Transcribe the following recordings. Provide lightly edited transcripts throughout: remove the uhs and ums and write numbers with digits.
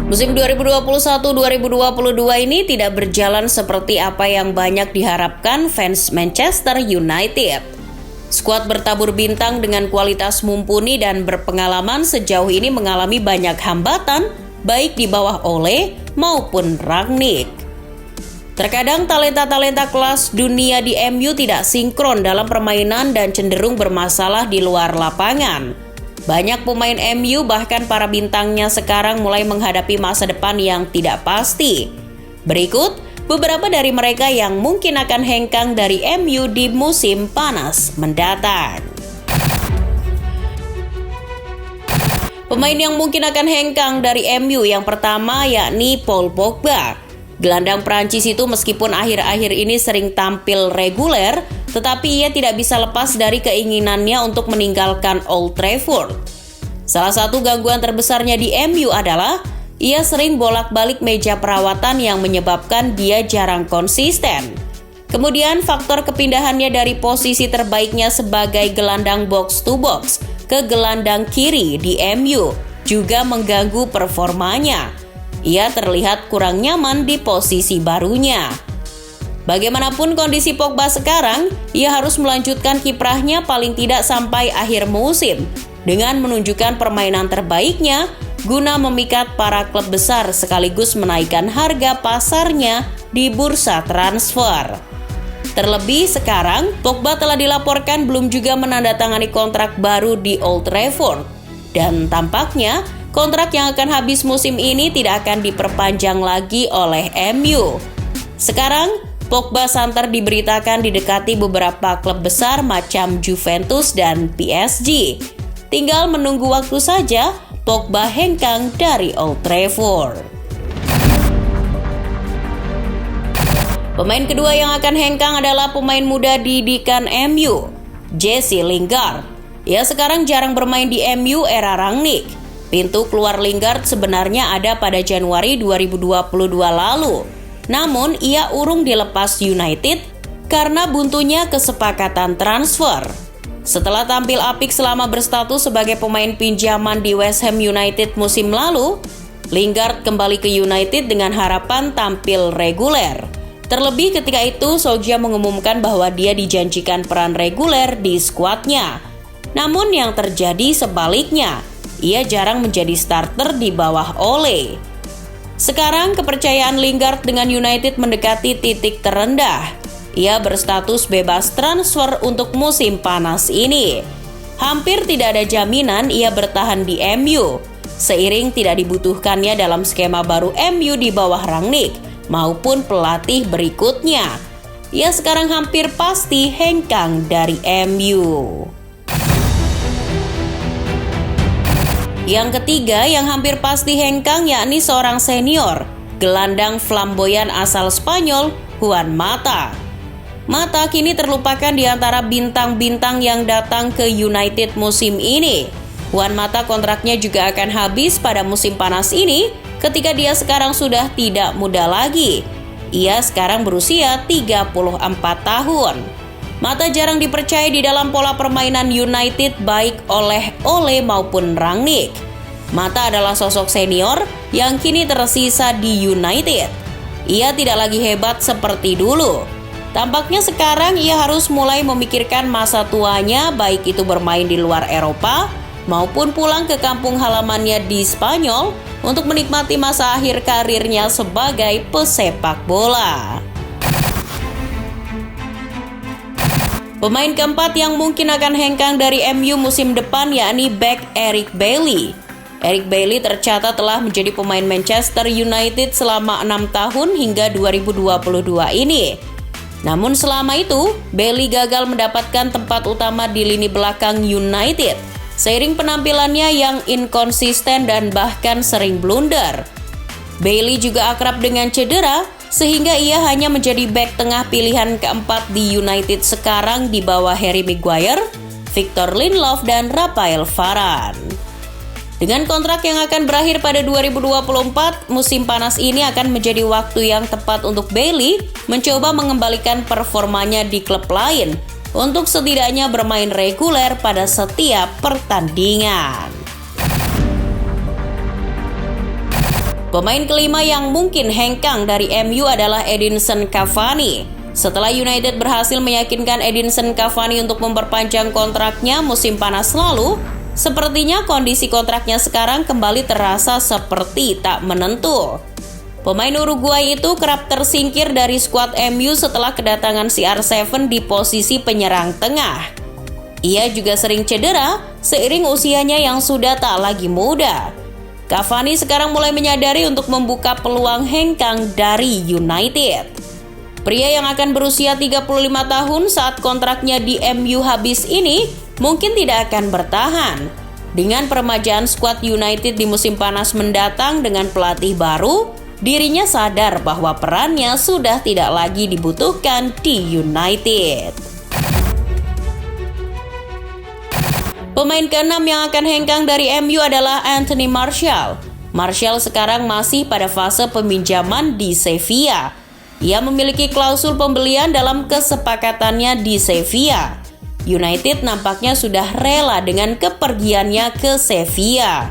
Musim 2021-2022 ini tidak berjalan seperti apa yang banyak diharapkan fans Manchester United. Skuad bertabur bintang dengan kualitas mumpuni dan berpengalaman sejauh ini mengalami banyak hambatan, baik di bawah Ole maupun Rangnick. Terkadang talenta-talenta kelas dunia di MU tidak sinkron dalam permainan dan cenderung bermasalah di luar lapangan. Banyak pemain MU bahkan para bintangnya sekarang mulai menghadapi masa depan yang tidak pasti. Berikut beberapa dari mereka yang mungkin akan hengkang dari MU di musim panas mendatang. Pemain yang mungkin akan hengkang dari MU yang pertama yakni Paul Pogba. Gelandang Prancis itu meskipun akhir-akhir ini sering tampil reguler, tetapi ia tidak bisa lepas dari keinginannya untuk meninggalkan Old Trafford. Salah satu gangguan terbesarnya di MU adalah ia sering bolak-balik meja perawatan yang menyebabkan dia jarang konsisten. Kemudian faktor kepindahannya dari posisi terbaiknya sebagai gelandang box to box ke gelandang kiri di MU juga mengganggu performanya. Ia terlihat kurang nyaman di posisi barunya. Bagaimanapun kondisi Pogba sekarang, ia harus melanjutkan kiprahnya paling tidak sampai akhir musim dengan menunjukkan permainan terbaiknya guna memikat para klub besar sekaligus menaikkan harga pasarnya di bursa transfer. Terlebih sekarang, Pogba telah dilaporkan belum juga menandatangani kontrak baru di Old Trafford dan tampaknya kontrak yang akan habis musim ini tidak akan diperpanjang lagi oleh MU. Sekarang, Pogba santer diberitakan didekati beberapa klub besar macam Juventus dan PSG. Tinggal menunggu waktu saja Pogba hengkang dari Old Trafford. Pemain kedua yang akan hengkang adalah pemain muda didikan MU, Jesse Lingard. Ia sekarang jarang bermain di MU era Rangnick. Pintu keluar Lingard sebenarnya ada pada Januari 2022 lalu. Namun ia urung dilepas United karena buntunya kesepakatan transfer. Setelah tampil apik selama berstatus sebagai pemain pinjaman di West Ham United musim lalu, Lingard kembali ke United dengan harapan tampil reguler. Terlebih ketika itu Solskjaer mengumumkan bahwa dia dijanjikan peran reguler di skuadnya. Namun yang terjadi sebaliknya. Ia jarang menjadi starter di bawah Ole. Sekarang kepercayaan Lingard dengan United mendekati titik terendah. Ia berstatus bebas transfer untuk musim panas ini. Hampir tidak ada jaminan ia bertahan di MU, seiring tidak dibutuhkannya dalam skema baru MU di bawah Rangnick maupun pelatih berikutnya. Ia sekarang hampir pasti hengkang dari MU. Yang ketiga yang hampir pasti hengkang yakni seorang senior, gelandang flamboyan asal Spanyol, Juan Mata. Mata kini terlupakan di antara bintang-bintang yang datang ke United musim ini. Juan Mata kontraknya juga akan habis pada musim panas ini ketika dia sekarang sudah tidak muda lagi. Ia sekarang berusia 34 tahun. Mata jarang dipercaya di dalam pola permainan United baik oleh Ole maupun Rangnick. Mata adalah sosok senior yang kini tersisa di United. Ia tidak lagi hebat seperti dulu. Tampaknya sekarang ia harus mulai memikirkan masa tuanya baik itu bermain di luar Eropa maupun pulang ke kampung halamannya di Spanyol untuk menikmati masa akhir karirnya sebagai pesepak bola. Pemain keempat yang mungkin akan hengkang dari MU musim depan yakni bek Eric Bailly. Eric Bailly tercatat telah menjadi pemain Manchester United selama 6 tahun hingga 2022 ini. Namun selama itu, Bailly gagal mendapatkan tempat utama di lini belakang United, seiring penampilannya yang inkonsisten dan bahkan sering blunder. Bailly juga akrab dengan cedera, sehingga ia hanya menjadi bek tengah pilihan keempat di United sekarang di bawah Harry Maguire, Victor Lindelof, dan Rafael Varane. Dengan kontrak yang akan berakhir pada 2024, musim panas ini akan menjadi waktu yang tepat untuk Bailly mencoba mengembalikan performanya di klub lain untuk setidaknya bermain reguler pada setiap pertandingan. Pemain kelima yang mungkin hengkang dari MU adalah Edinson Cavani. Setelah United berhasil meyakinkan Edinson Cavani untuk memperpanjang kontraknya musim panas lalu, sepertinya kondisi kontraknya sekarang kembali terasa seperti tak menentu. Pemain Uruguay itu kerap tersingkir dari skuad MU setelah kedatangan CR7 di posisi penyerang tengah. Ia juga sering cedera seiring usianya yang sudah tak lagi muda. Cavani sekarang mulai menyadari untuk membuka peluang hengkang dari United. Pria yang akan berusia 35 tahun saat kontraknya di MU habis ini mungkin tidak akan bertahan. Dengan peremajaan skuad United di musim panas mendatang dengan pelatih baru, dirinya sadar bahwa perannya sudah tidak lagi dibutuhkan di United. Pemain keenam yang akan hengkang dari MU adalah Anthony Martial. Martial sekarang masih pada fase peminjaman di Sevilla. Ia memiliki klausul pembelian dalam kesepakatannya di Sevilla. United nampaknya sudah rela dengan kepergiannya ke Sevilla.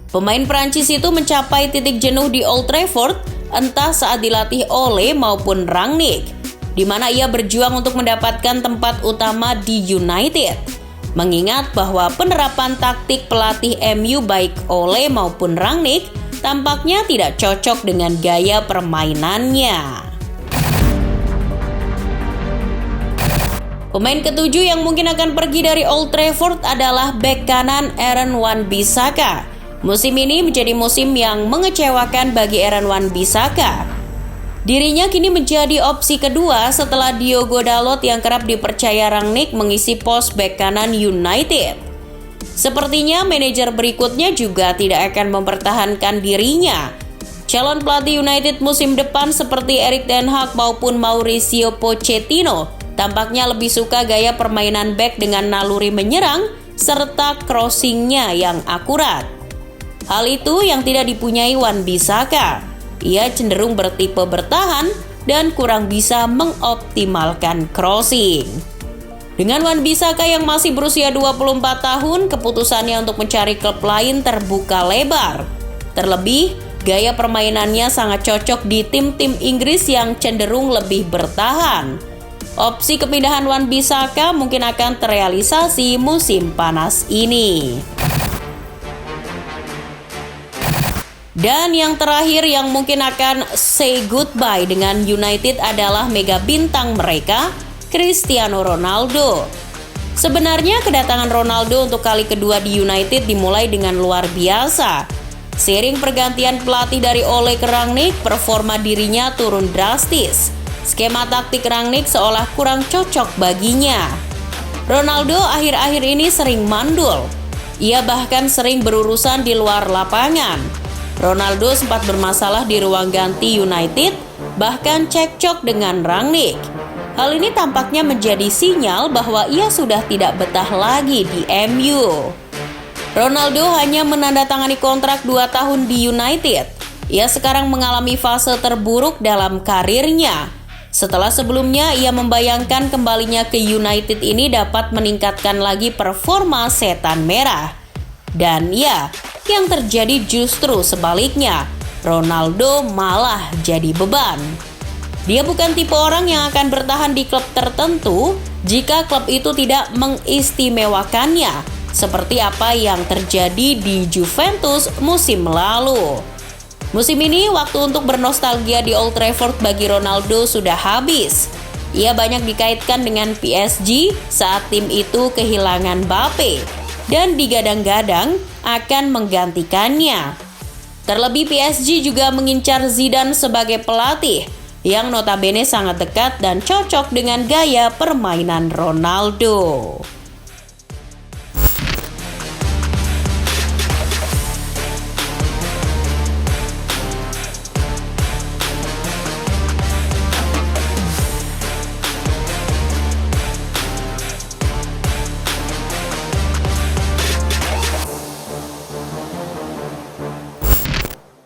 Pemain Prancis itu mencapai titik jenuh di Old Trafford, entah saat dilatih Ole maupun Rangnick, di mana ia berjuang untuk mendapatkan tempat utama di United. Mengingat bahwa penerapan taktik pelatih MU baik Ole maupun Rangnick tampaknya tidak cocok dengan gaya permainannya. Pemain ketujuh yang mungkin akan pergi dari Old Trafford adalah bek kanan Aaron Wan-Bissaka. Musim ini menjadi musim yang mengecewakan bagi Aaron Wan-Bissaka. Dirinya kini menjadi opsi kedua setelah Diogo Dalot yang kerap dipercaya Rangnick mengisi pos bek kanan United. Sepertinya manajer berikutnya juga tidak akan mempertahankan dirinya. Calon pelatih United musim depan seperti Erik ten Hag maupun Mauricio Pochettino tampaknya lebih suka gaya permainan bek dengan naluri menyerang serta crossingnya yang akurat. Hal itu yang tidak dipunyai Wan-Bissaka. Ia cenderung bertipe bertahan dan kurang bisa mengoptimalkan crossing. Dengan Wan-Bissaka yang masih berusia 24 tahun, keputusannya untuk mencari klub lain terbuka lebar. Terlebih, gaya permainannya sangat cocok di tim-tim Inggris yang cenderung lebih bertahan. Opsi kepindahan Wan-Bissaka mungkin akan terrealisasi musim panas ini. Dan yang terakhir yang mungkin akan say goodbye dengan United adalah mega bintang mereka, Cristiano Ronaldo. Sebenarnya kedatangan Ronaldo untuk kali kedua di United dimulai dengan luar biasa. Seiring pergantian pelatih dari Ole ke Rangnick, performa dirinya turun drastis. Skema taktik Rangnick seolah kurang cocok baginya. Ronaldo akhir-akhir ini sering mandul. Ia bahkan sering berurusan di luar lapangan. Ronaldo sempat bermasalah di ruang ganti United, bahkan cekcok dengan Rangnick. Hal ini tampaknya menjadi sinyal bahwa ia sudah tidak betah lagi di MU. Ronaldo hanya menandatangani kontrak 2 tahun di United. Ia sekarang mengalami fase terburuk dalam karirnya. Setelah sebelumnya ia membayangkan kembalinya ke United ini dapat meningkatkan lagi performa setan merah. Dan ya, yang terjadi justru sebaliknya, Ronaldo malah jadi beban. Dia bukan tipe orang yang akan bertahan di klub tertentu jika klub itu tidak mengistimewakannya, seperti apa yang terjadi di Juventus musim lalu. Musim ini waktu untuk bernostalgia di Old Trafford bagi Ronaldo sudah habis. Ia banyak dikaitkan dengan PSG saat tim itu kehilangan Mbappe dan digadang-gadang akan menggantikannya. Terlebih PSG juga mengincar Zidane sebagai pelatih yang notabene sangat dekat dan cocok dengan gaya permainan Ronaldo.